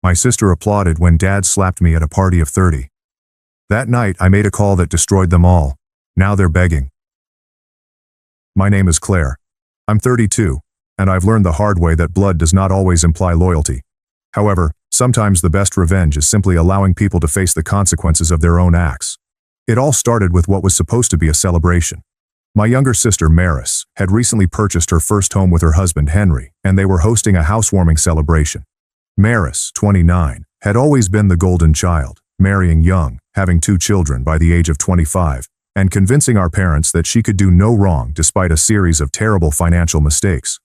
My sister applauded when Dad slapped me at a party of 30. That night, I made a call that destroyed them all. Now they're begging. My name is Claire. I'm 32, and I've learned the hard way that blood does not always imply loyalty. However, sometimes the best revenge is simply allowing people to face the consequences of their own acts. It all started with what was supposed to be a celebration. My younger sister, Maris, had recently purchased her first home with her husband, Henry, and they were hosting a housewarming celebration. Maris, 29, had always been the golden child, marrying young, having 2 children by the age of 25, and convincing our parents that she could do no wrong despite a series of terrible financial mistakes.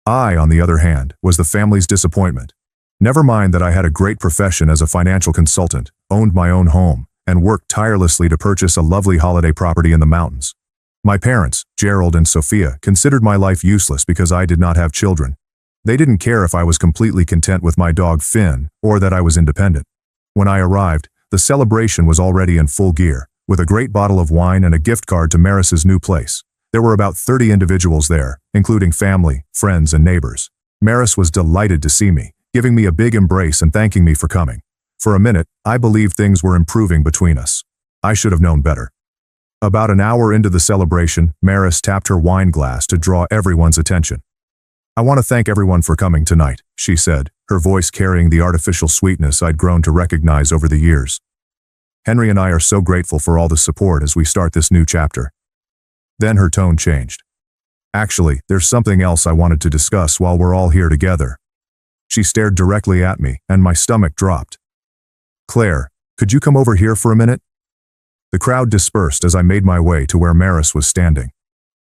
I, on the other hand, was the family's disappointment. Never mind that I had a great profession as a financial consultant, owned my own home, and worked tirelessly to purchase a lovely holiday property in the mountains. My parents, Gerald and Sophia, considered my life useless because I did not have children. They didn't care if I was completely content with my dog Finn, or that I was independent. When I arrived, the celebration was already in full gear, with a great bottle of wine and a gift card to Maris's new place. There were about 30 individuals there, including family, friends, and neighbors. Maris was delighted to see me, giving me a big embrace and thanking me for coming. For a minute, I believed things were improving between us. I should have known better. About an hour into the celebration, Maris tapped her wine glass to draw everyone's attention. "I want to thank everyone for coming tonight," she said, her voice carrying the artificial sweetness I'd grown to recognize over the years. "Henry and I are so grateful for all the support as we start this new chapter." Then her tone changed. "Actually, there's something else I wanted to discuss while we're all here together." She stared directly at me, and my stomach dropped. "Claire, could you come over here for a minute?" The crowd dispersed as I made my way to where Maris was standing.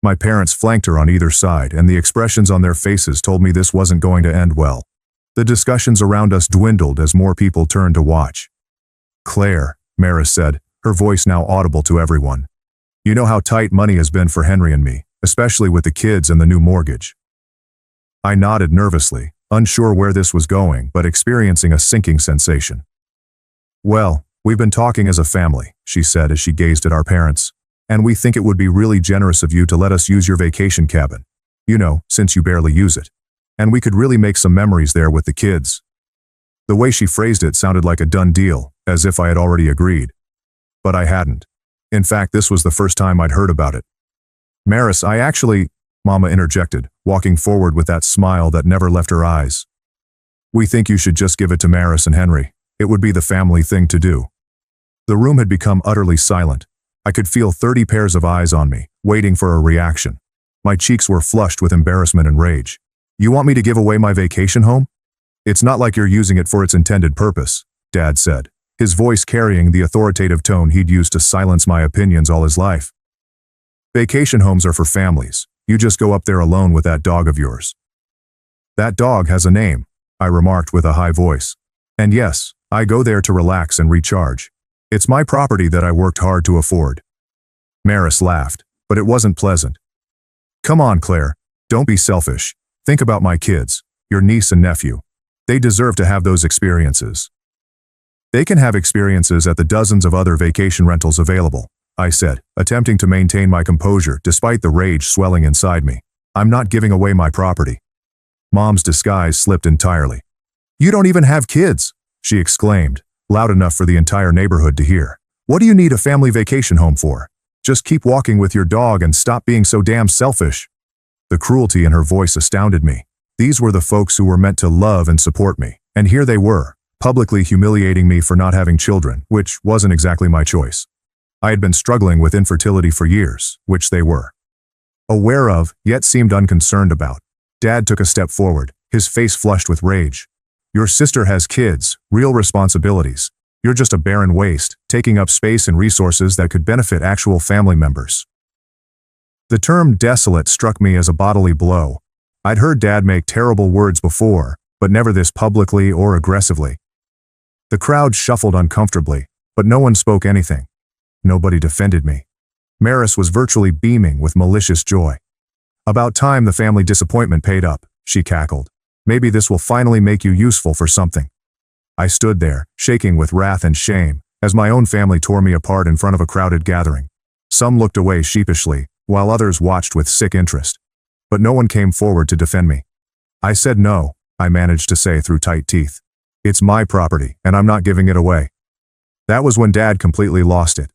My parents flanked her on either side, and the expressions on their faces told me this wasn't going to end well. The discussions around us dwindled as more people turned to watch. "Claire," Maris said, her voice now audible to everyone. "You know how tight money has been for Henry and me, especially with the kids and the new mortgage." I nodded nervously, unsure where this was going, but experiencing a sinking sensation. "Well, we've been talking as a family," she said as she gazed at our parents, "and we think it would be really generous of you to let us use your vacation cabin. You know, since you barely use it. And we could really make some memories there with the kids." The way she phrased it sounded like a done deal, as if I had already agreed. But I hadn't. In fact, this was the first time I'd heard about it. "Maris, Mama interjected, walking forward with that smile that never left her eyes. "We think you should just give it to Maris and Henry. It would be the family thing to do." The room had become utterly silent. I could feel 30 pairs of eyes on me, waiting for a reaction. My cheeks were flushed with embarrassment and rage. "You want me to give away my vacation home?" "It's not like you're using it for its intended purpose," Dad said, his voice carrying the authoritative tone he'd used to silence my opinions all his life. "Vacation homes are for families. You just go up there alone with that dog of yours." "That dog has a name," I remarked with a high voice. "And yes, I go there to relax and recharge. It's my property that I worked hard to afford." Maris laughed, but it wasn't pleasant. "Come on, Claire. Don't be selfish. Think about my kids, your niece and nephew. They deserve to have those experiences." "They can have experiences at the dozens of other vacation rentals available," I said, attempting to maintain my composure despite the rage swelling inside me. "I'm not giving away my property." Mom's disguise slipped entirely. "You don't even have kids," she exclaimed, loud enough for the entire neighborhood to hear. "What do you need a family vacation home for? Just keep walking with your dog and stop being so damn selfish." The cruelty in her voice astounded me. These were the folks who were meant to love and support me, and here they were, publicly humiliating me for not having children, which wasn't exactly my choice. I had been struggling with infertility for years, which they were aware of, yet seemed unconcerned about. Dad took a step forward, his face flushed with rage. "Your sister has kids, real responsibilities. You're just a barren waste, taking up space and resources that could benefit actual family members." The term desolate struck me as a bodily blow. I'd heard Dad make terrible words before, but never this publicly or aggressively. The crowd shuffled uncomfortably, but no one spoke anything. Nobody defended me. Maris was virtually beaming with malicious joy. "About time the family disappointment paid up," she cackled. "Maybe this will finally make you useful for something." I stood there, shaking with wrath and shame, as my own family tore me apart in front of a crowded gathering. Some looked away sheepishly, while others watched with sick interest. But no one came forward to defend me. "I said no," I managed to say through tight teeth. It's my property, and I'm not giving it away. That was when Dad completely lost it.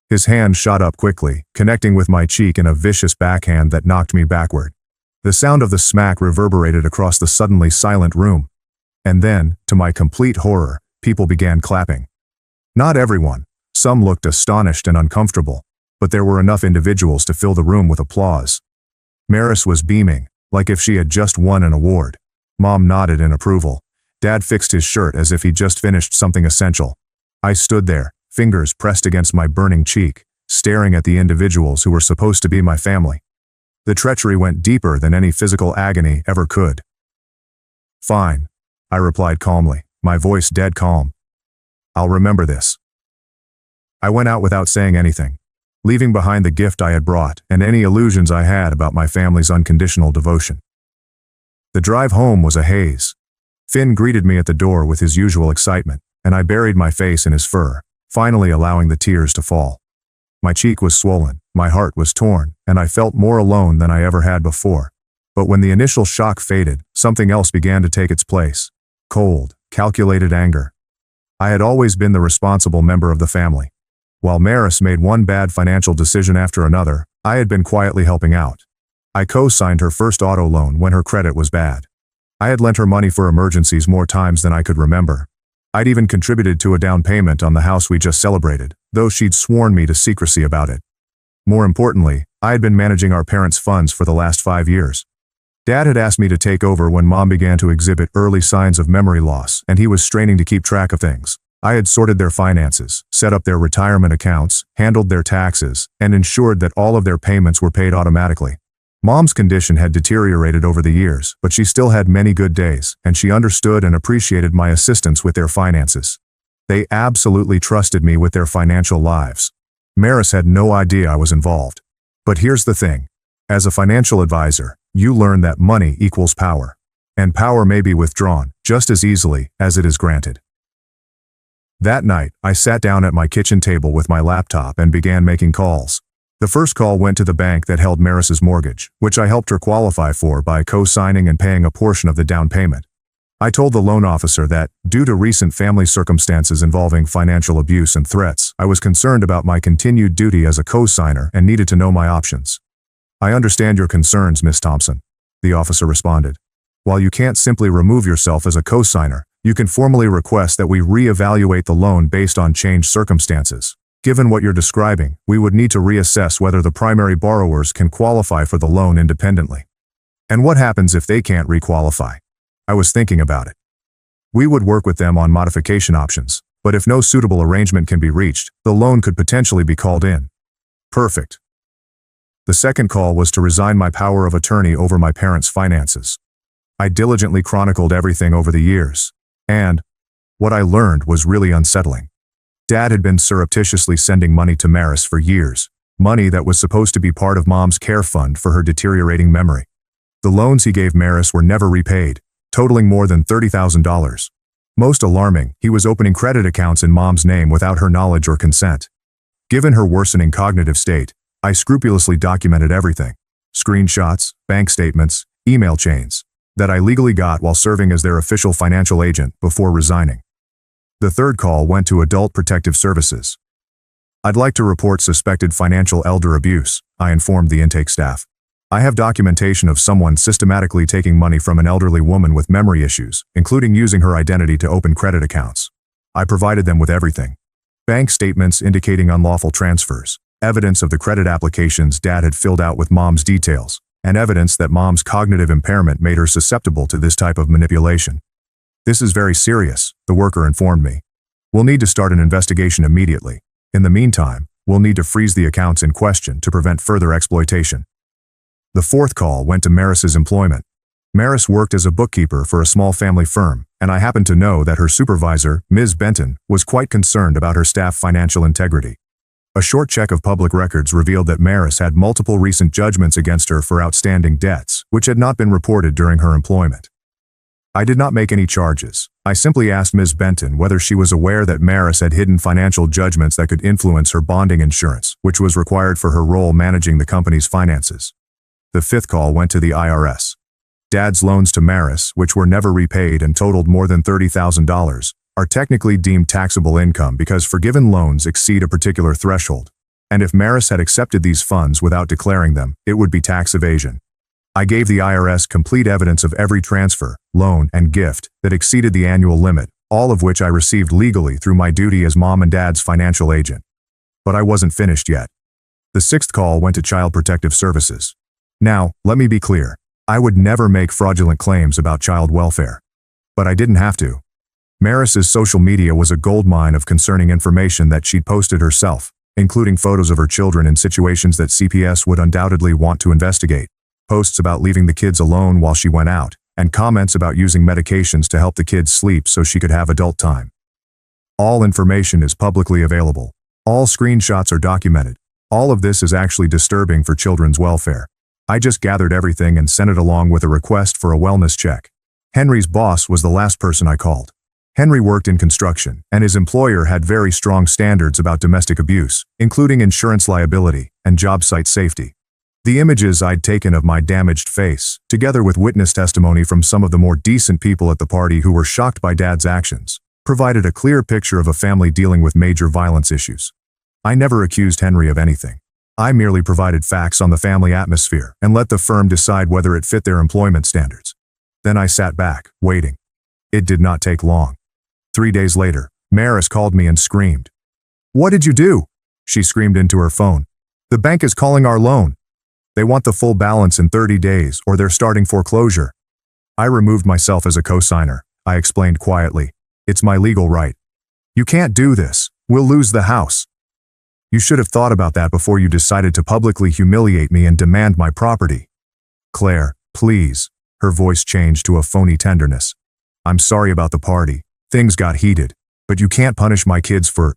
His hand shot up quickly, connecting with my cheek in a vicious backhand that knocked me backward. The sound of the smack reverberated across the suddenly silent room. And then, to my complete horror, people began clapping. Not everyone. Some looked astonished and uncomfortable, but there were enough individuals to fill the room with applause. Maris was beaming, like if she had just won an award. Mom nodded in approval. Dad fixed his shirt as if he'd just finished something essential. I stood there, fingers pressed against my burning cheek, staring at the individuals who were supposed to be my family. The treachery went deeper than any physical agony ever could. Fine, I replied calmly, my voice dead calm. I'll remember this. I went out without saying anything, leaving behind the gift I had brought and any illusions I had about my family's unconditional devotion. The drive home was a haze. Finn greeted me at the door with his usual excitement, and I buried my face in his fur, finally allowing the tears to fall. My cheek was swollen, my heart was torn, and I felt more alone than I ever had before. But when the initial shock faded, something else began to take its place. Cold, calculated anger. I had always been the responsible member of the family. While Maris made one bad financial decision after another, I had been quietly helping out. I co-signed her first auto loan when her credit was bad. I had lent her money for emergencies more times than I could remember. I'd even contributed to a down payment on the house we just celebrated, though she'd sworn me to secrecy about it. More importantly, I had been managing our parents' funds for the last 5 years. Dad had asked me to take over when Mom began to exhibit early signs of memory loss, and he was straining to keep track of things. I had sorted their finances, set up their retirement accounts, handled their taxes, and ensured that all of their payments were paid automatically. Mom's condition had deteriorated over the years, but she still had many good days, and she understood and appreciated my assistance with their finances. They absolutely trusted me with their financial lives. Maris had no idea I was involved. But here's the thing. As a financial advisor, you learn that money equals power. And power may be withdrawn just as easily as it is granted. That night, I sat down at my kitchen table with my laptop and began making calls. The first call went to the bank that held Maris's mortgage, which I helped her qualify for by co-signing and paying a portion of the down payment. I told the loan officer that, due to recent family circumstances involving financial abuse and threats, I was concerned about my continued duty as a co-signer and needed to know my options. I understand your concerns, Miss Thompson, the officer responded. While you can't simply remove yourself as a co-signer, you can formally request that we re-evaluate the loan based on changed circumstances. Given what you're describing, we would need to reassess whether the primary borrowers can qualify for the loan independently. And what happens if they can't re-qualify? I was thinking about it. We would work with them on modification options, but if no suitable arrangement can be reached, the loan could potentially be called in. Perfect. The second call was to resign my power of attorney over my parents' finances. I diligently chronicled everything over the years. And what I learned was really unsettling. Dad had been surreptitiously sending money to Maris for years, money that was supposed to be part of Mom's care fund for her deteriorating memory. The loans he gave Maris were never repaid, totaling more than $30,000. Most alarming, he was opening credit accounts in Mom's name without her knowledge or consent. Given her worsening cognitive state, I scrupulously documented everything. Screenshots, bank statements, email chains, that I legally got while serving as their official financial agent before resigning. The third call went to Adult Protective Services. I'd like to report suspected financial elder abuse, I informed the intake staff. I have documentation of someone systematically taking money from an elderly woman with memory issues, including using her identity to open credit accounts. I provided them with everything. Bank statements indicating unlawful transfers, evidence of the credit applications Dad had filled out with Mom's details, and evidence that Mom's cognitive impairment made her susceptible to this type of manipulation. This is very serious, the worker informed me. We'll need to start an investigation immediately. In the meantime, we'll need to freeze the accounts in question to prevent further exploitation. The fourth call went to Maris's employment. Maris worked as a bookkeeper for a small family firm, and I happened to know that her supervisor, Ms. Benton, was quite concerned about her staff financial integrity. A short check of public records revealed that Maris had multiple recent judgments against her for outstanding debts, which had not been reported during her employment. I did not make any charges. I simply asked Ms. Benton whether she was aware that Maris had hidden financial judgments that could influence her bonding insurance, which was required for her role managing the company's finances. The fifth call went to the IRS. Dad's loans to Maris, which were never repaid and totaled more than $30,000, are technically deemed taxable income because forgiven loans exceed a particular threshold. And if Maris had accepted these funds without declaring them, it would be tax evasion. I gave the IRS complete evidence of every transfer, loan, and gift that exceeded the annual limit, all of which I received legally through my duty as Mom and Dad's financial agent. But I wasn't finished yet. The sixth call went to Child Protective Services. Now, let me be clear. I would never make fraudulent claims about child welfare. But I didn't have to. Maris's social media was a goldmine of concerning information that she'd posted herself, including photos of her children in situations that CPS would undoubtedly want to investigate, posts about leaving the kids alone while she went out, and comments about using medications to help the kids sleep so she could have adult time. All information is publicly available. All screenshots are documented. All of this is actually disturbing for children's welfare. I just gathered everything and sent it along with a request for a wellness check. Henry's boss was the last person I called. Henry worked in construction, and his employer had very strong standards about domestic abuse, including insurance liability and job site safety. The images I'd taken of my damaged face, together with witness testimony from some of the more decent people at the party who were shocked by Dad's actions, provided a clear picture of a family dealing with major violence issues. I never accused Henry of anything. I merely provided facts on the family atmosphere and let the firm decide whether it fit their employment standards. Then I sat back, waiting. It did not take long. 3 days later, Maris called me and screamed. "What did you do?" she screamed into her phone. "The bank is calling our loan. They want the full balance in 30 days or they're starting foreclosure." I removed myself as a co-signer. I explained quietly. "It's my legal right. You can't do this. We'll lose the house. You should have thought about that before you decided to publicly humiliate me and demand my property." "Claire, please." Her voice changed to a phony tenderness. "I'm sorry about the party. Things got heated. But you can't punish my kids for—"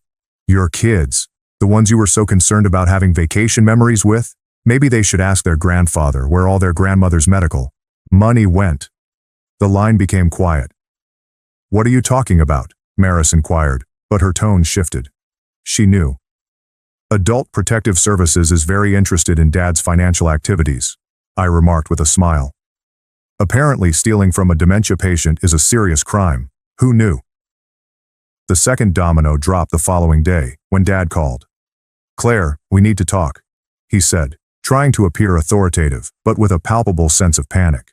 "Your kids? The ones you were so concerned about having vacation memories with? Maybe they should ask their grandfather where all their grandmother's medical money went." The line became quiet. "What are you talking about?" Maris inquired, but her tone shifted. She knew. "Adult Protective Services is very interested in Dad's financial activities," I remarked with a smile. "Apparently stealing from a dementia patient is a serious crime. Who knew?" The second domino dropped the following day, when Dad called. "Claire, we need to talk," he said, trying to appear authoritative, but with a palpable sense of panic.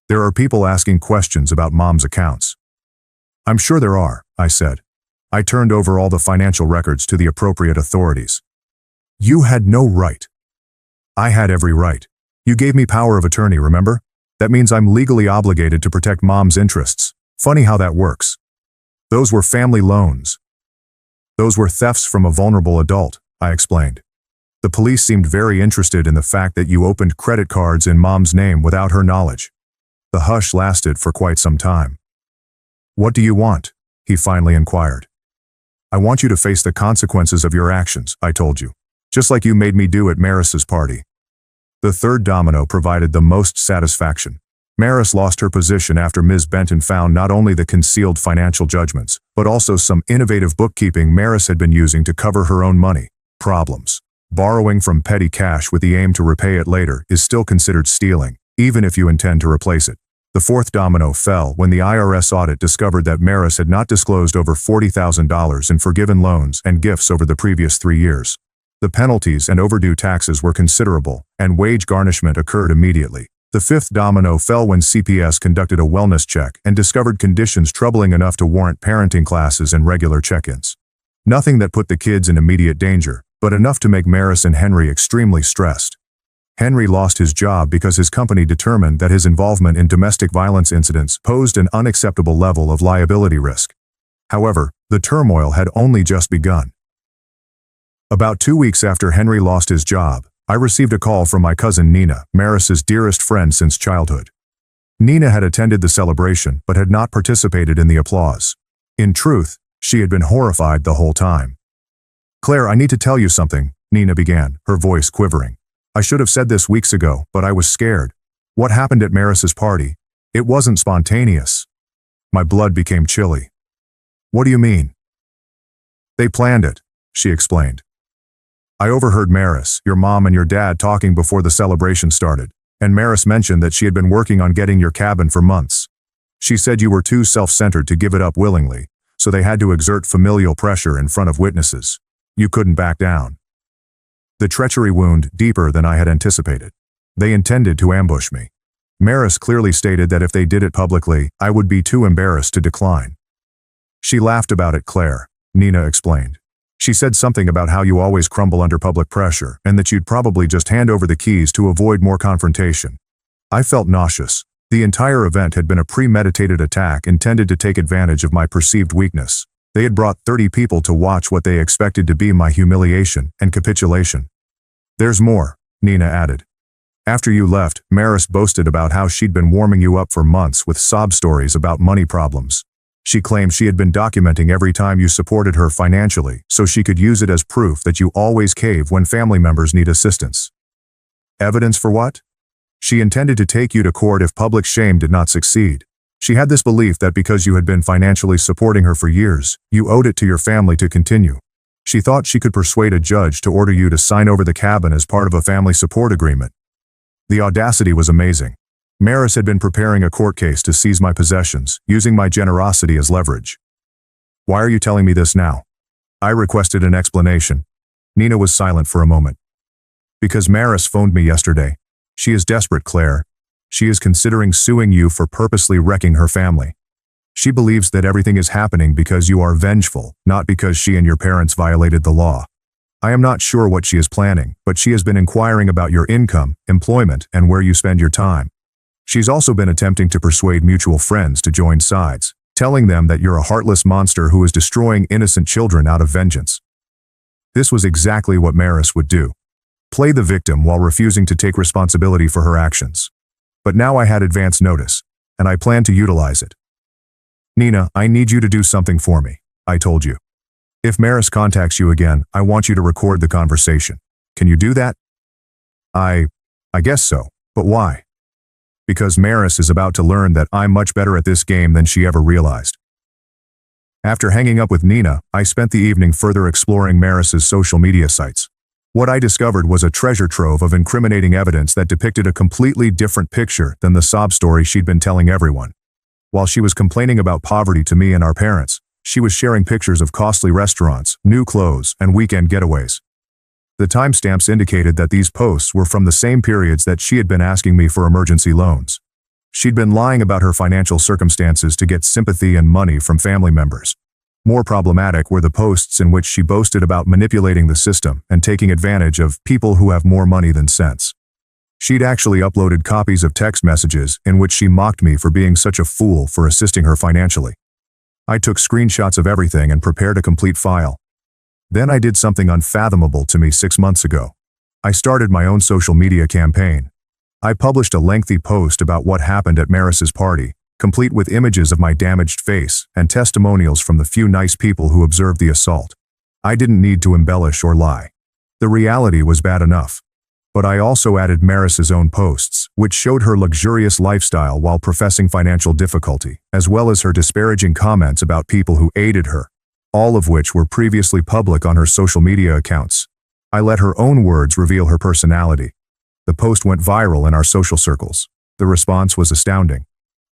"There are people asking questions about Mom's accounts." "I'm sure there are," I said. I turned over all the financial records to the appropriate authorities. "You had no right." "I had every right. You gave me power of attorney, remember? That means I'm legally obligated to protect Mom's interests. Funny how that works. Those were family loans. Those were thefts from a vulnerable adult," I explained. "The police seemed very interested in the fact that you opened credit cards in Mom's name without her knowledge." The hush lasted for quite some time. "What do you want?" he finally inquired. "I want you to face the consequences of your actions," I told you, "just like you made me do at Maris's party." The third domino provided the most satisfaction. Maris lost her position after Ms. Benton found not only the concealed financial judgments, but also some innovative bookkeeping Maris had been using to cover her own money problems. Borrowing from petty cash with the aim to repay it later is still considered stealing, even if you intend to replace it. The fourth domino fell when the IRS audit discovered that Maris had not disclosed over $40,000 in forgiven loans and gifts over the previous 3 years. The penalties and overdue taxes were considerable, and wage garnishment occurred immediately. The fifth domino fell when CPS conducted a wellness check and discovered conditions troubling enough to warrant parenting classes and regular check-ins. Nothing that put the kids in immediate danger, but enough to make Maris and Henry extremely stressed. Henry lost his job because his company determined that his involvement in domestic violence incidents posed an unacceptable level of liability risk. However, the turmoil had only just begun. About 2 weeks after Henry lost his job, I received a call from my cousin Nina, Maris's dearest friend since childhood. Nina had attended the celebration but had not participated in the applause. In truth, she had been horrified the whole time. "Claire, I need to tell you something," Nina began, her voice quivering. "I should have said this weeks ago, but I was scared. What happened at Maris's party? It wasn't spontaneous." My blood became chilly. "What do you mean?" "They planned it," she explained. "I overheard Maris, your mom and your dad talking before the celebration started. And Maris mentioned that she had been working on getting your cabin for months. She said you were too self-centered to give it up willingly, so they had to exert familial pressure in front of witnesses. You couldn't back down. The treachery wound deeper than I had anticipated. They intended to ambush me. Maris clearly stated that if they did it publicly, I would be too embarrassed to decline. She laughed about it, Claire, Nina explained. She said something about how you always crumble under public pressure and that you'd probably just hand over the keys to avoid more confrontation. I felt nauseous. The entire event had been a premeditated attack intended to take advantage of my perceived weakness. They had brought 30 people to watch what they expected to be my humiliation and capitulation. There's more, Nina added. After you left, Maris boasted about how she'd been warming you up for months with sob stories about money problems. She claimed she had been documenting every time you supported her financially so she could use it as proof that you always cave when family members need assistance. Evidence for what? She intended to take you to court if public shame did not succeed. She had this belief that because you had been financially supporting her for years, you owed it to your family to continue. She thought she could persuade a judge to order you to sign over the cabin as part of a family support agreement. The audacity was amazing. Maris had been preparing a court case to seize my possessions, using my generosity as leverage. Why are you telling me this now? I requested an explanation. Nina was silent for a moment. Because Maris phoned me yesterday. She is desperate, Claire. She is considering suing you for purposely wrecking her family. She believes that everything is happening because you are vengeful, not because she and your parents violated the law. I am not sure what she is planning, but she has been inquiring about your income, employment, and where you spend your time. She's also been attempting to persuade mutual friends to join sides, telling them that you're a heartless monster who is destroying innocent children out of vengeance. This was exactly what Maris would do. Play the victim while refusing to take responsibility for her actions. But now I had advance notice, and I planned to utilize it. Nina, I need you to do something for me, I told you. If Maris contacts you again, I want you to record the conversation. Can you do that? I guess so, but why? Because Maris is about to learn that I'm much better at this game than she ever realized. After hanging up with Nina, I spent the evening further exploring Maris's social media sites. What I discovered was a treasure trove of incriminating evidence that depicted a completely different picture than the sob story she'd been telling everyone. While she was complaining about poverty to me and our parents, she was sharing pictures of costly restaurants, new clothes, and weekend getaways. The timestamps indicated that these posts were from the same periods that she had been asking me for emergency loans. She'd been lying about her financial circumstances to get sympathy and money from family members. More problematic were the posts in which she boasted about manipulating the system and taking advantage of people who have more money than sense. She'd actually uploaded copies of text messages in which she mocked me for being such a fool for assisting her financially. I took screenshots of everything and prepared a complete file. Then I did something unfathomable to me 6 months ago. I started my own social media campaign. I published a lengthy post about what happened at Maris's party, complete with images of my damaged face and testimonials from the few nice people who observed the assault. I didn't need to embellish or lie. The reality was bad enough. But I also added Maris's own posts, which showed her luxurious lifestyle while professing financial difficulty, as well as her disparaging comments about people who aided her, all of which were previously public on her social media accounts. I let her own words reveal her personality. The post went viral in our social circles. The response was astounding.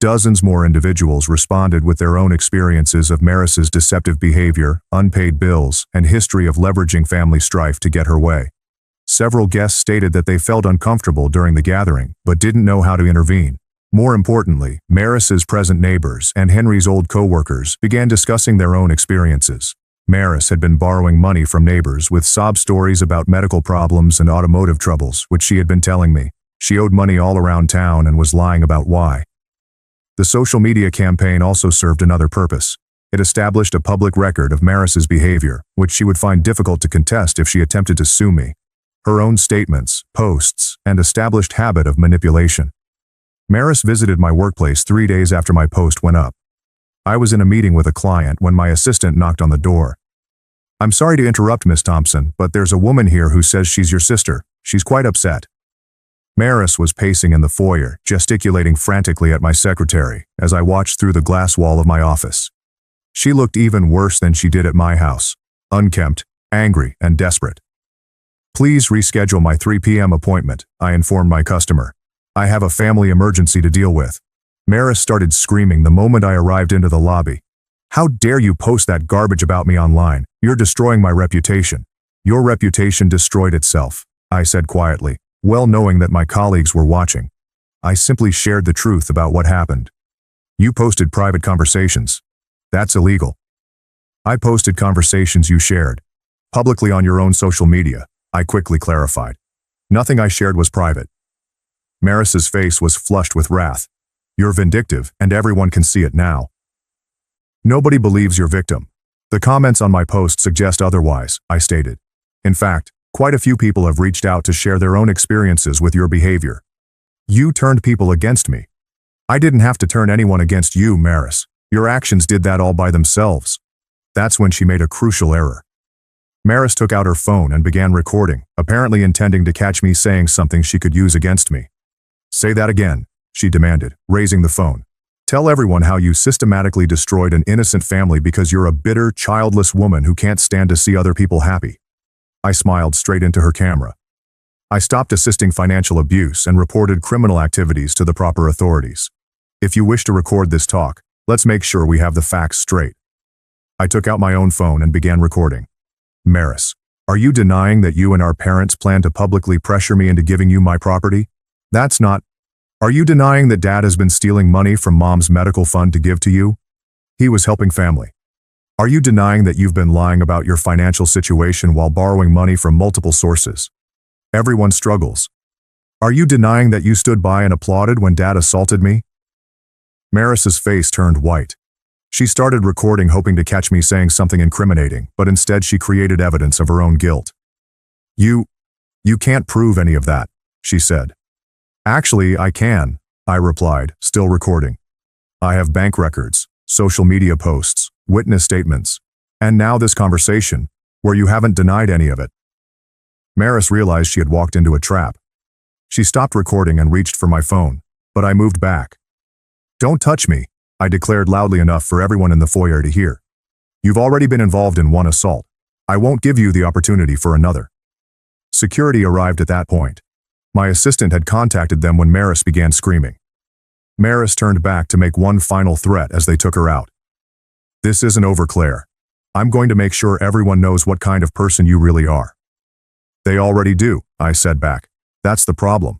Dozens more individuals responded with their own experiences of Maris's deceptive behavior, unpaid bills, and history of leveraging family strife to get her way. Several guests stated that they felt uncomfortable during the gathering, but didn't know how to intervene. More importantly, Maris's present neighbors and Henry's old co-workers began discussing their own experiences. Maris had been borrowing money from neighbors with sob stories about medical problems and automotive troubles, which she had been telling me. She owed money all around town and was lying about why. The social media campaign also served another purpose. It established a public record of Maris's behavior, which she would find difficult to contest if she attempted to sue me. Her own statements, posts, and established habit of manipulation. Maris visited my workplace 3 days after my post went up. I was in a meeting with a client when my assistant knocked on the door. "I'm sorry to interrupt, Miss Thompson, but there's a woman here who says she's your sister. She's quite upset." Maris was pacing in the foyer, gesticulating frantically at my secretary as I watched through the glass wall of my office. She looked even worse than she did at my house, unkempt, angry, and desperate. "Please reschedule my 3 p.m. appointment," I informed my customer. I have a family emergency to deal with. Maris started screaming the moment I arrived into the lobby. How dare you post that garbage about me online? You're destroying my reputation. Your reputation destroyed itself, I said quietly, well knowing that my colleagues were watching. I simply shared the truth about what happened. You posted private conversations. That's illegal. I posted conversations you shared. Publicly on your own social media, I quickly clarified. Nothing I shared was private. Maris's face was flushed with wrath. You're vindictive, and everyone can see it now. Nobody believes your victim. The comments on my post suggest otherwise, I stated. In fact, quite a few people have reached out to share their own experiences with your behavior. You turned people against me. I didn't have to turn anyone against you, Maris. Your actions did that all by themselves. That's when she made a crucial error. Maris took out her phone and began recording, apparently intending to catch me saying something she could use against me. Say that again, she demanded, raising the phone. Tell everyone how you systematically destroyed an innocent family because you're a bitter, childless woman who can't stand to see other people happy. I smiled straight into her camera. I stopped assisting financial abuse and reported criminal activities to the proper authorities. If you wish to record this talk, let's make sure we have the facts straight. I took out my own phone and began recording. Maris, are you denying that you and our parents plan to publicly pressure me into giving you my property? That's not. Are you denying that Dad has been stealing money from Mom's medical fund to give to you? He was helping family. Are you denying that you've been lying about your financial situation while borrowing money from multiple sources? Everyone struggles. Are you denying that you stood by and applauded when Dad assaulted me? Maris's face turned white. She started recording hoping to catch me saying something incriminating, but instead she created evidence of her own guilt. You can't prove any of that, she said. Actually, I can, I replied, still recording. I have bank records, social media posts, witness statements, and now this conversation, where you haven't denied any of it. Maris realized she had walked into a trap. She stopped recording and reached for my phone, but I moved back. Don't touch me, I declared loudly enough for everyone in the foyer to hear. You've already been involved in one assault. I won't give you the opportunity for another. Security arrived at that point. My assistant had contacted them when Maris began screaming. Maris turned back to make one final threat as they took her out. This isn't over, Claire. I'm going to make sure everyone knows what kind of person you really are. They already do, I said back. That's the problem.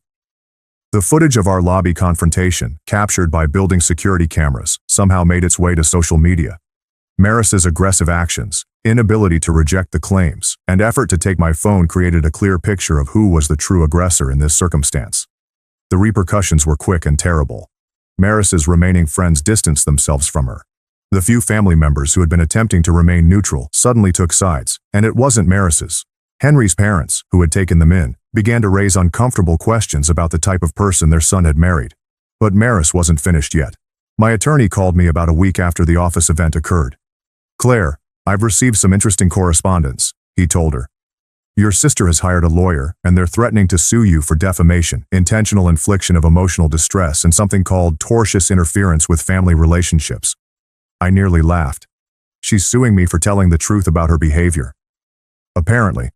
The footage of our lobby confrontation, captured by building security cameras, somehow made its way to social media. Maris's aggressive actions, inability to reject the claims, and effort to take my phone created a clear picture of who was the true aggressor in this circumstance. The repercussions were quick and terrible. Maris's remaining friends distanced themselves from her. The few family members who had been attempting to remain neutral suddenly took sides, and it wasn't Maris's. Henry's parents, who had taken them in, began to raise uncomfortable questions about the type of person their son had married. But Maris wasn't finished yet. My attorney called me about a week after the office event occurred. Claire, I've received some interesting correspondence, he told her. Your sister has hired a lawyer, and they're threatening to sue you for defamation, intentional infliction of emotional distress, and something called tortious interference with family relationships. I nearly laughed. She's suing me for telling the truth about her behavior. Apparently.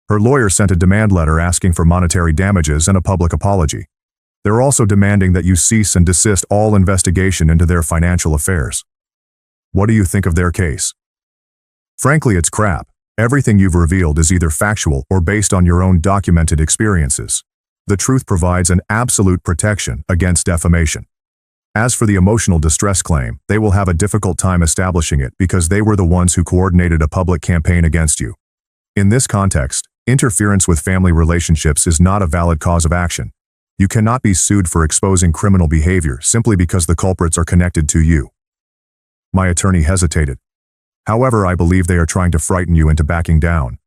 Her lawyer sent a demand letter asking for monetary damages and a public apology. They're also demanding that you cease and desist all investigation into their financial affairs. What do you think of their case? Frankly, it's crap. Everything you've revealed is either factual or based on your own documented experiences. The truth provides an absolute protection against defamation. As for the emotional distress claim, they will have a difficult time establishing it because they were the ones who coordinated a public campaign against you. In this context, interference with family relationships is not a valid cause of action. You cannot be sued for exposing criminal behavior simply because the culprits are connected to you. My attorney hesitated. However, I believe they are trying to frighten you into backing down.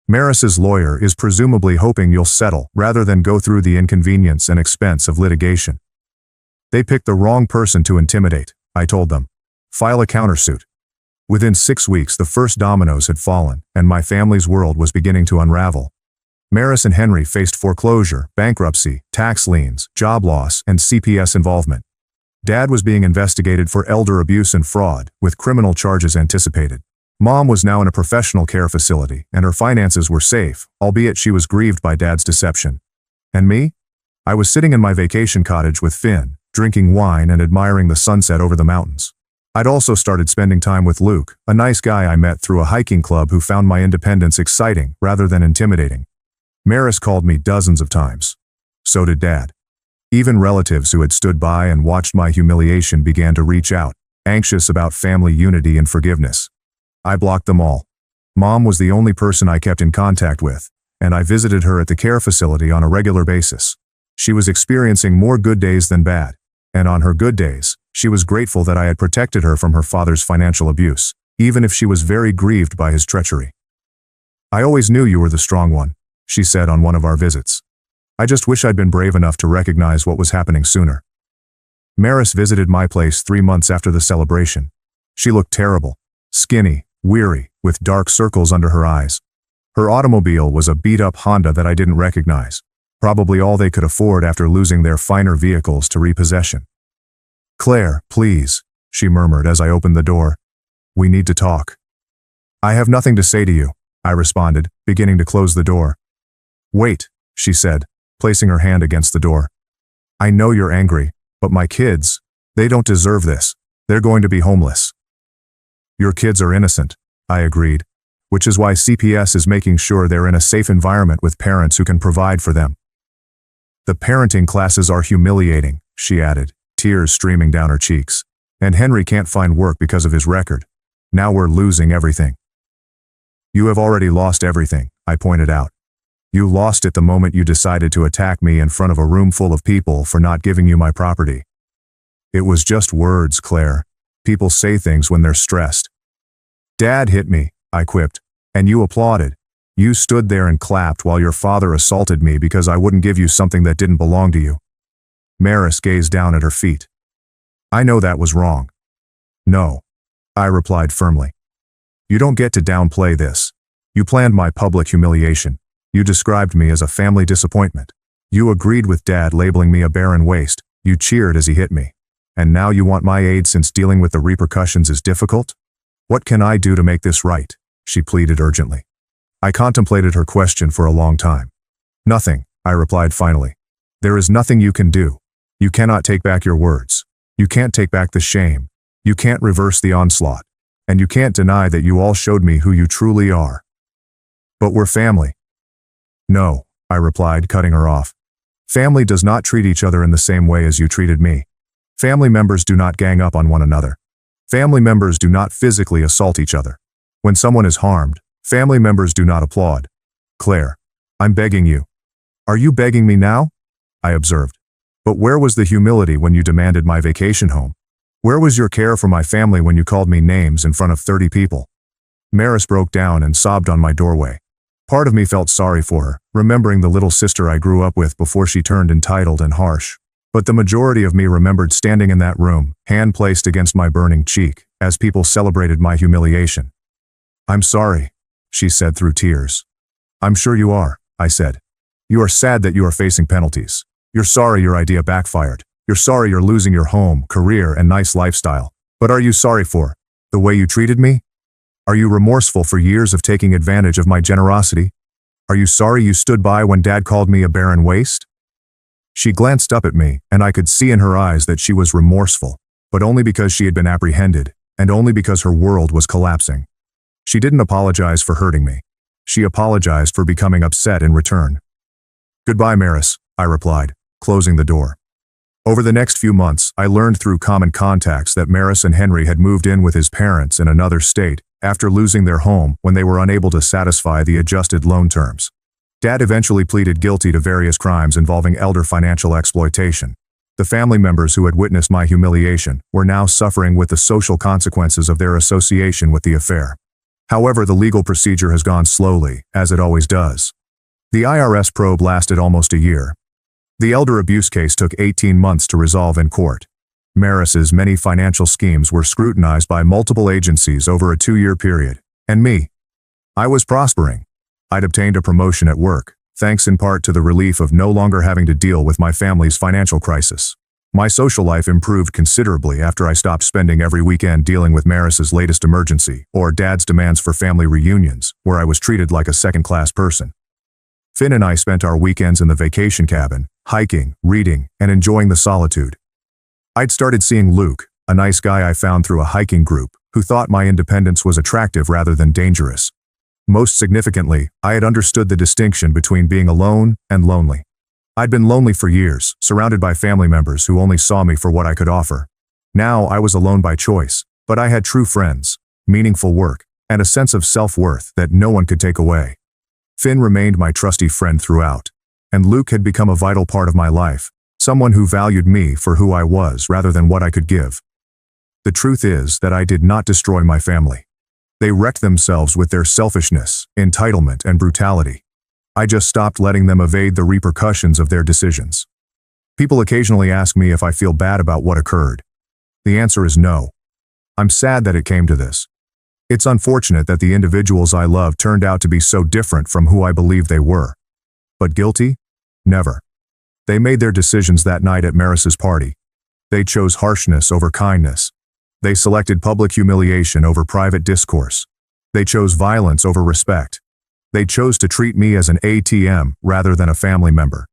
Maris's lawyer is presumably hoping you'll settle rather than go through the inconvenience and expense of litigation. They picked the wrong person to intimidate, I told them. File a countersuit. Within 6 weeks, the first dominoes had fallen, and my family's world was beginning to unravel. Maris and Henry faced foreclosure, bankruptcy, tax liens, job loss, and CPS involvement. Dad was being investigated for elder abuse and fraud, with criminal charges anticipated. Mom was now in a professional care facility, and her finances were safe, albeit she was grieved by Dad's deception. And me? I was sitting in my vacation cottage with Finn, drinking wine and admiring the sunset over the mountains. I'd also started spending time with Luke, a nice guy I met through a hiking club who found my independence exciting rather than intimidating. Maris called me dozens of times. So did Dad. Even relatives who had stood by and watched my humiliation began to reach out, anxious about family unity and forgiveness. I blocked them all. Mom was the only person I kept in contact with, and I visited her at the care facility on a regular basis. She was experiencing more good days than bad, and on her good days, she was grateful that I had protected her from her father's financial abuse, even if she was very grieved by his treachery. "I always knew you were the strong one," she said on one of our visits. "I just wish I'd been brave enough to recognize what was happening sooner." Maris visited my place 3 months after the celebration. She looked terrible, skinny, weary, with dark circles under her eyes. Her automobile was a beat-up Honda that I didn't recognize, probably all they could afford after losing their finer vehicles to repossession. "Claire, please," she murmured as I opened the door. "We need to talk." "I have nothing to say to you," I responded, beginning to close the door. "Wait," she said, placing her hand against the door. "I know you're angry, but my kids, they don't deserve this. They're going to be homeless." "Your kids are innocent," I agreed, "which is why CPS is making sure they're in a safe environment with parents who can provide for them." "The parenting classes are humiliating," she added, tears streaming down her cheeks. "And Henry can't find work because of his record. Now we're losing everything." "You have already lost everything," I pointed out. "You lost it the moment you decided to attack me in front of a room full of people for not giving you my property." "It was just words, Claire. People say things when they're stressed." "Dad hit me," I quipped, "and you applauded. You stood there and clapped while your father assaulted me because I wouldn't give you something that didn't belong to you." Maris gazed down at her feet. "I know that was wrong." "No," I replied firmly. "You don't get to downplay this. You planned my public humiliation. You described me as a family disappointment. You agreed with Dad labeling me a barren waste. You cheered as he hit me. And now you want my aid since dealing with the repercussions is difficult? What can I do to make this right?" she pleaded urgently. I contemplated her question for a long time. "Nothing," I replied finally. "There is nothing you can do. You cannot take back your words. You can't take back the shame. You can't reverse the onslaught. And you can't deny that you all showed me who you truly are. But we're family." "No," I replied, cutting her off. "Family does not treat each other in the same way as you treated me. Family members do not gang up on one another. Family members do not physically assault each other. When someone is harmed, family members do not applaud. Claire, I'm begging you." "Are you begging me now?" I observed. "But where was the humility when you demanded my vacation home? Where was your care for my family when you called me names in front of 30 people?" Maris broke down and sobbed on my doorway. Part of me felt sorry for her, remembering the little sister I grew up with before she turned entitled and harsh. But the majority of me remembered standing in that room, hand placed against my burning cheek, as people celebrated my humiliation. "I'm sorry," she said through tears. "I'm sure you are," I said. "You are sad that you are facing penalties. You're sorry your idea backfired. You're sorry you're losing your home, career, and nice lifestyle. But are you sorry for the way you treated me? Are you remorseful for years of taking advantage of my generosity? Are you sorry you stood by when Dad called me a barren waste?" She glanced up at me, and I could see in her eyes that she was remorseful, but only because she had been apprehended, and only because her world was collapsing. She didn't apologize for hurting me. She apologized for becoming upset in return. "Goodbye, Maris," I replied, closing the door. Over the next few months, I learned through common contacts that Maris and Henry had moved in with his parents in another state after losing their home when they were unable to satisfy the adjusted loan terms. Dad eventually pleaded guilty to various crimes involving elder financial exploitation. The family members who had witnessed my humiliation were now suffering with the social consequences of their association with the affair. However, the legal procedure has gone slowly, as it always does. The IRS probe lasted almost a year. The elder abuse case took 18 months to resolve in court. Maris's many financial schemes were scrutinized by multiple agencies over a 2-year period. And me. I was prospering. I'd obtained a promotion at work, thanks in part to the relief of no longer having to deal with my family's financial crisis. My social life improved considerably after I stopped spending every weekend dealing with Maris's latest emergency or Dad's demands for family reunions, where I was treated like a second-class person. Finn and I spent our weekends in the vacation cabin, hiking, reading, and enjoying the solitude. I'd started seeing Luke, a nice guy I found through a hiking group, who thought my independence was attractive rather than dangerous. Most significantly, I had understood the distinction between being alone and lonely. I'd been lonely for years, surrounded by family members who only saw me for what I could offer. Now I was alone by choice, but I had true friends, meaningful work, and a sense of self-worth that no one could take away. Finn remained my trusty friend throughout, and Luke had become a vital part of my life, someone who valued me for who I was rather than what I could give. The truth is that I did not destroy my family. They wrecked themselves with their selfishness, entitlement, and brutality. I just stopped letting them evade the repercussions of their decisions. People occasionally ask me if I feel bad about what occurred. The answer is no. I'm sad that it came to this. It's unfortunate that the individuals I love turned out to be so different from who I believed they were. But guilty? Never. They made their decisions that night at Maris's party. They chose harshness over kindness. They selected public humiliation over private discourse. They chose violence over respect. They chose to treat me as an ATM rather than a family member.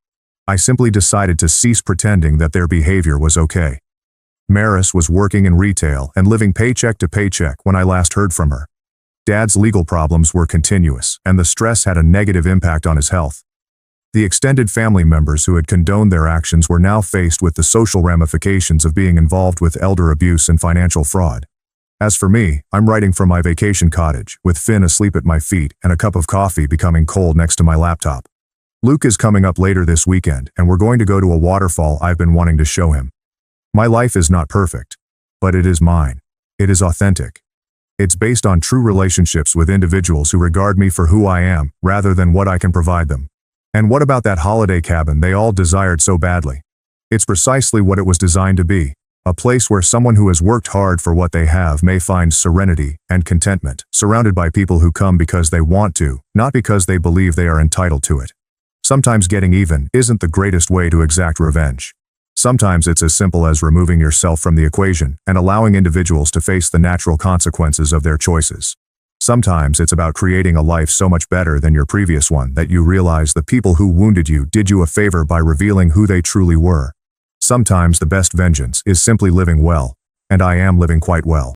I simply decided to cease pretending that their behavior was okay. Maris was working in retail and living paycheck to paycheck when I last heard from her. Dad's legal problems were continuous, and the stress had a negative impact on his health. The extended family members who had condoned their actions were now faced with the social ramifications of being involved with elder abuse and financial fraud. As for me, I'm writing from my vacation cottage, with Finn asleep at my feet and a cup of coffee becoming cold next to my laptop. Luke is coming up later this weekend, and we're going to go to a waterfall I've been wanting to show him. My life is not perfect, but it is mine. It is authentic. It's based on true relationships with individuals who regard me for who I am, rather than what I can provide them. And what about that holiday cabin they all desired so badly? It's precisely what it was designed to be. A place where someone who has worked hard for what they have may find serenity and contentment, surrounded by people who come because they want to, not because they believe they are entitled to it. Sometimes getting even isn't the greatest way to exact revenge. Sometimes it's as simple as removing yourself from the equation and allowing individuals to face the natural consequences of their choices. Sometimes it's about creating a life so much better than your previous one that you realize the people who wounded you did you a favor by revealing who they truly were. Sometimes the best vengeance is simply living well, and I am living quite well.